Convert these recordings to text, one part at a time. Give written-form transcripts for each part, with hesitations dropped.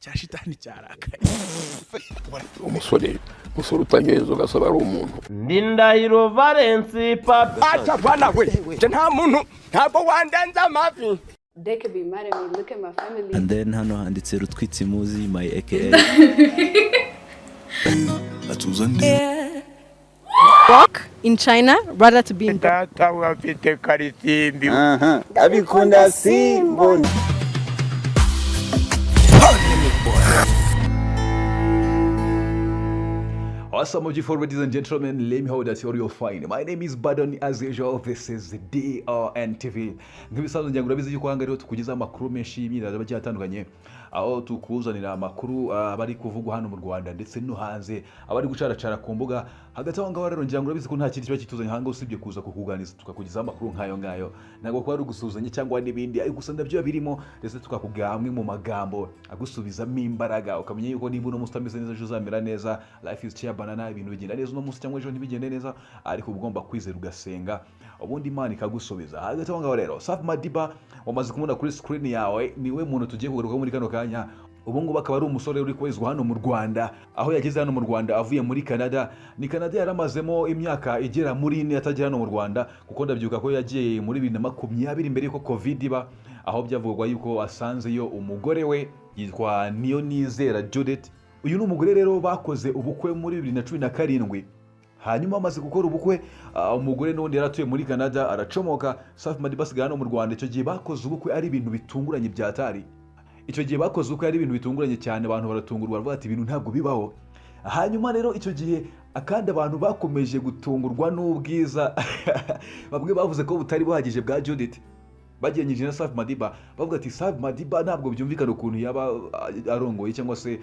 cya shitani cyarakaye. umusore utanyoye inzoga asaba ari umuntu. Ndindahiro Valence Papa. Acha bwana we, nta muntu ntabwo wandanza amavi. They could be mad at me. Look at my family. And then hano handitse Rutwitsi Muzi my aka. Work in China rather to be in Data wafite karisimbi. Abikunda simbo. Awesome, OG4, ladies and gentlemen, let me hold that you're fine. My name is Badon, as usual, this is DRN TV. Nk'ibisanzwe ngira ngo urabizi yuko hanga rero tukugeza amakuru menshi y'imyidagaduro agiye atandukanye, aho tukuzanira amakuru abari kuvugwa hano mu Rwanda ndetse no hanze, abari gucaracara ku mbuga. Hagati aho ngaho rero ngira ngo urabizi ko nta kintu kiba kituzanye hanga usibye kuza kukuganiza tukakugeza amakuru nkayo ngayo. Ntabwo ko ari ugusuzanya cyangwa n'ibindi, ariko gusa ndabyo birimo ndetse tukakugira hamwe mu magambo agusubizamo imbaraga, ukamenya yuko niba uno mustameze neza ejo uzamera neza. Life is cheap banana, ibintu bigenda neza uno munsi cyangwa ejo ntibigende neza, ariko ugomba kwizera ugasenga ubundi Imana ikagusubiza. Hagati aho ngaho rero Safi Madiba wamaze kumubona kuri screen yawe, niwe muntu tugiye kugaruka muri kano kanya. Ubu ngubu akaba ari umusore uri kwezwa hano mu Rwanda, aho yageze hano mu Rwanda avuye muri Canada. Ni Canada yaramazemo imyaka igera muri 4 atagera hano mu Rwanda, kuko ndabyuka ko yagiye muri 2020 mbere yuko Covid iba, aho byavugwa yuko asanzeyo umugore we yitwa Niyonizera Judith. Uyu ni umugore rero bakoze ubukwe muri 2017. Hanyuma amaze gukora ubukwe, umugore n'undi yaratuye muri Canada aracomoka. Safi Madiba asigaye hano mu Rwanda. Icyo gihe bakoze ubukwe ari ibintu bitunguranye byatari. Icyo gihe bakoze ubukwe ari ibintu bitunguranye cyane, abantu baratungurwa baravuga ati ibintu ntabwo bibaho. Hanyuma rero icyo gihe akandi abantu bakomeje gutungurwa n'ubwiza bamwe bavuze ko butari buhagije bwa Judith. Bagenyije na Safi Madiba bavuga ati Safi Madiba ntabwo byumvikana ukuntu yaba arongoye cyangwa se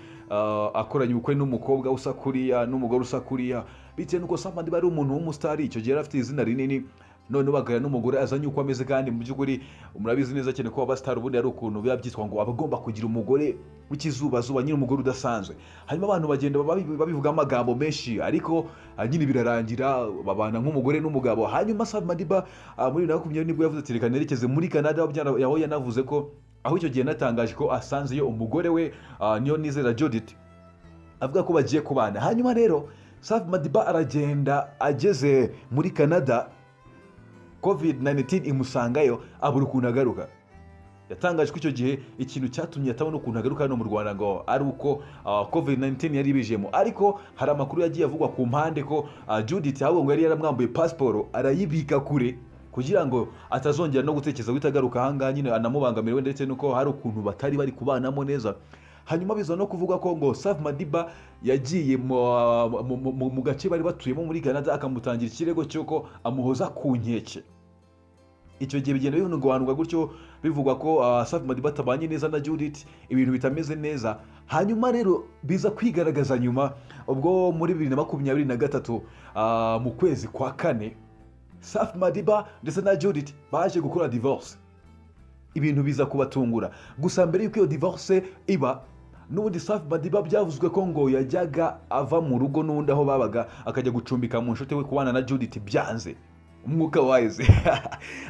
akoranye ubukwe n'umukobwa usa kuriya n'umugore usa kuriya, bitewe nuko Safi Madiba ari umuntu w'umusitari. Icyo gihe afite izina rinini, none bagaya n'umugore azanye uko ameze, kandi mu by'ukuri murabizi neza cyane ko abasitari ubundi ari ukuntu biba byitwa ngo abagomba kugira umugore w'ikizubazuba, nyine umugore udasanzwe. Hanyuma abantu bagenda babivuga amagambo menshi, ariko nyine birarangira babana nk'umugore n'umugabo. Hanyuma Safi Madiba muri 2020 nibwo yavuze ati reka nerekeze muri Canada, aho yanavuze ko aho icyo gihe natangaje ko asanzeyo umugore we Niyonizera Judith, avuga ko bagiye kubana. Hanyuma rero Safi Madiba aragenda, ageze muri Canada COVID-19 imusangayo abura ukuntu agaruka. Yatangaje ko icyo gihe ikintu cyatumye atabona ukuntu agaruka hano mu Rwanda ngo ari uko COVID-19 yari ibijemo, ariko hari amakuru yagiye avugwa ku mpande ko Judith ahubwo ngo yari yaramwambuye passport arayibika kure kugira ngo atazongera no gutekereza witagaruka hanga, nyine anamubangamira ndetse nuko hari ukuntu batari bari kubanamo neza. Hanyuma biza no kuvuga ko ngo Safi Madiba yagiye mu gace bari batuyemo muri Canada akamutangira ikirego cy'uko amuhoza ku nkeke. Icyo gihe bigenda bihunugwanurwa gutyo bivugwa ko Safi Madiba atabanye neza na Judith, ibintu bitameze neza. Hanyuma rero biza kwigaragaza nyuma ubwo muri 2023 mu kwezi kwa kane Safi Madiba ndetse na Judith baje gukora divorce. Ibintu biza kubatungura. Gusa mbere yuko iyo divorce iba, n'ubundi Safi Madiba byavuzwe ko ngo yajyaga ava mu rugo n'undi aho babaga akajya gucumbika mu nshuti we kubana na Judith byanze. Umwuka waheze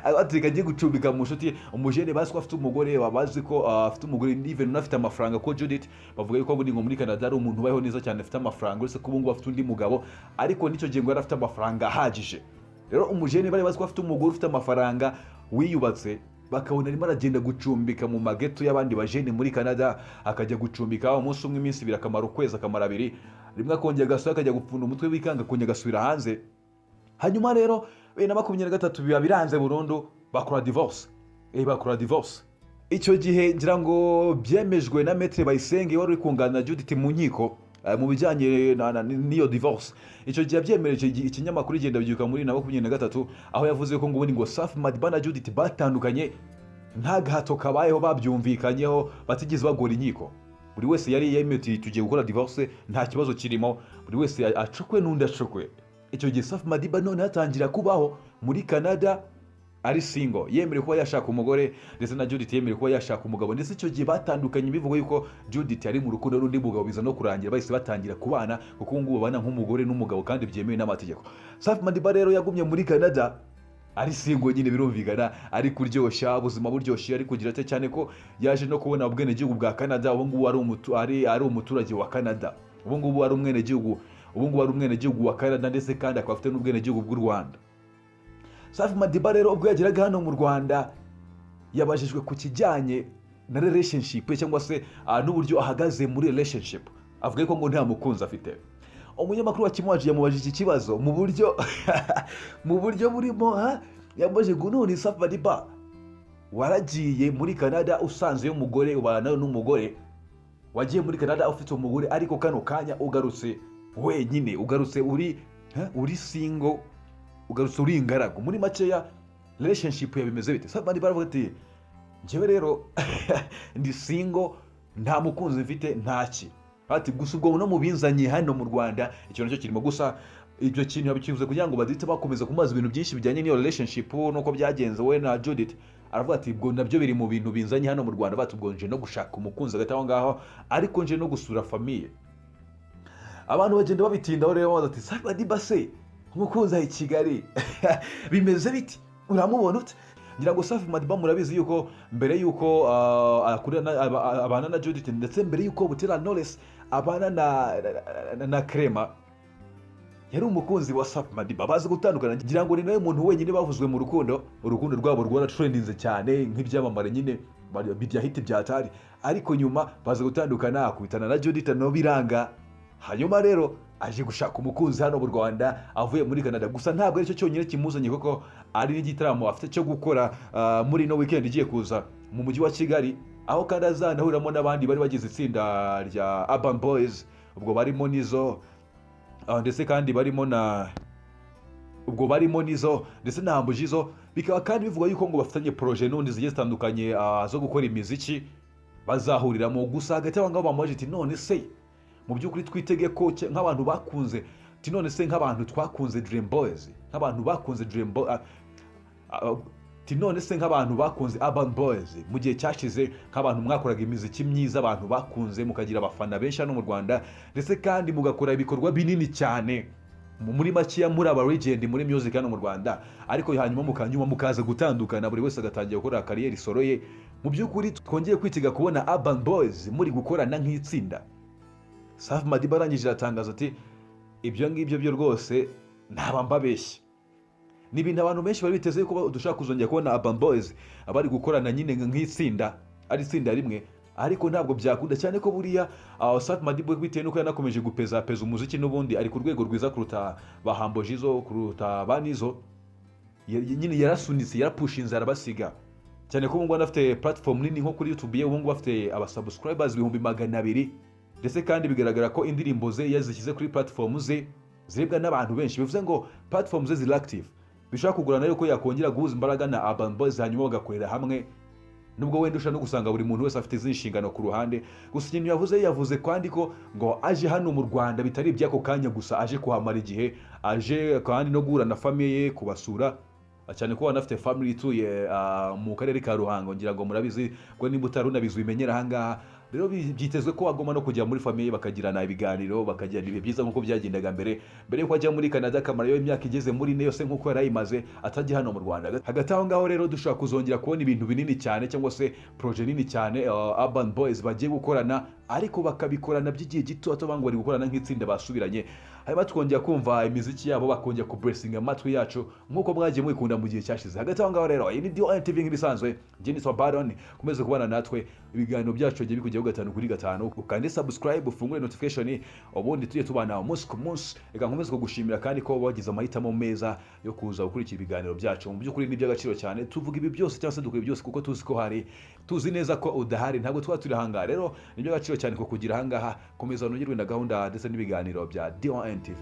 abatika agiye gucumbika mu nshuti. Umujene basi ko afite umugore, babazi ko afite umugore even unafite amafaranga, ko Judith bavuga yuko ngo muri Canada ari umuntu ubayeho neza cyane, afite amafaranga uretse ko ubungu afite undi mugabo, ariko nicyo gihe ngo yari afite amafaranga ahagije. Rero umujene bari bazi ko afite umugore ufite amafaranga wiyubatse, bakabona arimo aragenda gucumbika mu mageto y'abandi bajene muri Canada, akajya gucumbika umunsi umwe, iminsi 2, akamara ukwezi, akamara 2, rimwe akongera gasohoka akajya gupfunda umutwe wikanga akongera gasubira hanze. Hanyuma rero 2023 biba biranze burundu, bakora divorce. Icyo gihe ngira ngo byemejwe na Maître Bayisenge wari kungana Judith mu nkiko mu bijyanye n'iyo divorce. Icyo gihe byemereje ikinyamakuru igenda byuka muri 2023, aho yavuze ko ngo Safi Madiba na Judith batandukanye nta gahato kabayeho, babyumvikanyeho, batigeze bagora inkiko. Buri wese yari yemeye tugiye gukora divorce, nta kibazo kirimo, buri wese acukwe n'undi acukwe. Icyo gihe Safi Madiba none yatangira kubaho muri Canada ari single, yemerewe kuba yashaka umugore, ndetse na Judith yemerewe kuba yashaka umugabo. Ndetse icyo gihe batandukanye bivuga yuko Judith yari mu rukundo n'undi mugabo, biza no kurangira bahise batangira kubana, kuko ngo babana nk'umugore n'umugabo kandi byemewe n'amategeko. Safi Madiba rero yagumye muri Canada ari singo nyine birumvikana ari kuryoshya ubuzima buryoshye ari kugira ate cyane ko yaje no kubona ubwenegihugu bwa Canada ubu ngubu ari umuturage wa Canada ubu ngubu ari umwenegihugu wa Canada ndetse kandi akaba afite n'ubwenegihugu bw'u Rwanda. Safi Madiba rero ubwo yageraga hano mu Rwanda yabajijwe ku kijyanye na relationship cyangwa se n'uburyo ahagaze muri relationship, avuga ko ngo nta mukunzi afite. Umunyamakuru wa Kimuwaji yamubajije iki kibazo mu buryo burimo yambaje ngo none Safi Madiba waragiye muri Canada usanze y'umugore ubana n'umugore, wagiye muri Canada ufite umugore ariko kano kanya ugarutse wenyine, ugarutse uri single, ugarutse uri ingaragu, muri makeya relationship ya bimeze bite? Safi Madiba aravuga ati njyewe rero ndi single nta mukunzi mfite ntaki, ati gusa ubwo no mubinzanye hano mu Rwanda icyo nacyo kirimo, gusa ibyo kintu yabikivuze kugira ngo badite bakomeza kumaza ibintu byinshi bijyanye n'iyo relationship nuko byagenze we na Judith. Aravuga ati ubwo nabyo biri mu bintu binzanye hano mu Rwanda, batubwo nje no gushaka umukunzi hagati aho ngaho, ariko nje no gusura famille. Abantu bagenda babitindaho rero baza ati Safi Madiba se umukunzi ahi Kigali bimeze biti, uramubona ute? Ngira ngo Safi Madiba murabizi yuko mbere yuko abana na Judith ndetse mbere yuko Butera Knowless abana na Clement yari umukunzi wa Safi Madiba, bazi gutandukana. Ngira ngo ni nawe muntu wenyine bavuzwe mu urukundo rwabo rwaratrendinze cyane nk'ibyamamare nyine bijya hit byatari, ariko nyuma bazi gutandukana akubitana na Judith no biranga. Hanyuma rero aje gushaka umukunzi hano mu Rwanda avuye muri Canada, gusa ntabwo ari cyo cyonyine kimuzanye kuko ari n'igitaramo afite cyo gukora muri no weekend igiye kuza mu mujyi wa Kigali, aho kandi azanahuriramo n'abandi bari bagize itsinda rya Urban Boys, ubwo barimo Nizo ndetse kandi barimo Nizo ndetse na Hambujizo. Bikaba kandi bivuga yuko ngo bafitanye projet n'undi zigiye zitandukanye zo gukora imiziki bazahuriramo. Gusa hagati aho ngabo bamubaje ati none se mu by'ukuri twitege ko nk'abantu bakunze none se nk'abantu twakunze Dream Boys, nk'abantu bakunze none se nk'abantu bakunze Urban Boys mu gihe cyashize, nk'abantu mwakoraga imiziki myiza abantu bakunze mukagira abafana benshi hano mu Rwanda ndetse kandi mugakora ibikorwa binini cyane, muri makiya muri aba legend muri music hano mu Rwanda, ariko hanyuma mukaza gutandukana buri wese agatangira gukora kariyeri solo ye. Mu by'ukuri twongeye kwitiga kubona Urban Boys muri gukorana nk'itsinda. Safi Madiba arangije atangaza ati ibyo ngibyo byo rwose ntaba mbabeshye. Ni ibintu abantu benshi bari biteze ko dushaka kuzongera kubona Urban Boys abari gukorana nyine nk'itsinda, ari itsinda rimwe, ariko ntabwo byakunda cyane ko buriya Safi Madiba bitewe nuko yanakomeje gupeza umuziki n'ubundi ari ku rwego rwiza kuruta ba Hambujizo, kuruta ba Nizo, nyine yarasunitse yarapushinze arabasiga cyane ko ubu afite platform nini nko kuri YouTube ye, ubu afite abasubscribers 200,000 ndetse kandi bigaragara ko indirimbo ze yazishyize kuri platform ze zirebwa n'abantu benshi, bivuze ngo platform ze ziri active, bishaka kugurana yuko yakongera guhuza imbaraga na Urban Boys hanyuma bagakorera hamwe. Nubwo wenda usha no gusanga buri muntu wese afite iz'inshingano ku ruhande, gusa ikintu yavuze kandi ko ngo aje hano mu Rwanda bitari iby'ako kanya gusa, aje kuhamara igihe, aje kandi no guhura na famille ye kubasura, cyane ko banafite family ituye mu karere ka Ruhango. Ngira ngo murabizi ko nimba utarunabizi bimenyera ahangaha, rero byitezwe ko agomba no kujya muri famille bakagirana ibiganiro, bakagirana ibihe byiza nk'uko byagendaga mbere yuko ajya muri Canada akamara yo imyaka igeze muri ne yose nk'uko yarayimaze atajya hano mu Rwanda. Hagati aho ngaho rero dushobora kuzongera kubona ibintu binini cyane cyangwa se projet nini cyane Urban Boys bagiye gukorana, ariko bakabikorana by'igihe gito, atabango bari gukorana nk'itsinda basubiranye, hanyuma tukongera kumva imiziki yabo bakongera ku blessing amatwi yacu nk'uko mwagiye mwikunda mu gihe cyashize. Hagati aho ngaho rero iyi ni DON TV nk'ibisanzwe, njye nitwa Baron, komeze kubana natwe ibiganiro byacu bigiye bikujyaho 5 kuri 5, ukande subscribe ufungure notification, ubundi tujye tubana umunsi ku munsi. Reka nkomeze kugushimira kandi ko wagize amahitamo meza yo kuza gukurikira ibiganiro byacu. Mu by'ukuri ni by'agaciro cyane, tuvuga ibi byose cyangwa se dukora byose kuko tuzi ko hari, tuzi neza ko udahari ntabwo turi ahangaha. Rero ni by'agaciro cyane ko kugira ahangaha, komeza unugirwe na gahunda ndetse n'ibiganiro bya DON TV.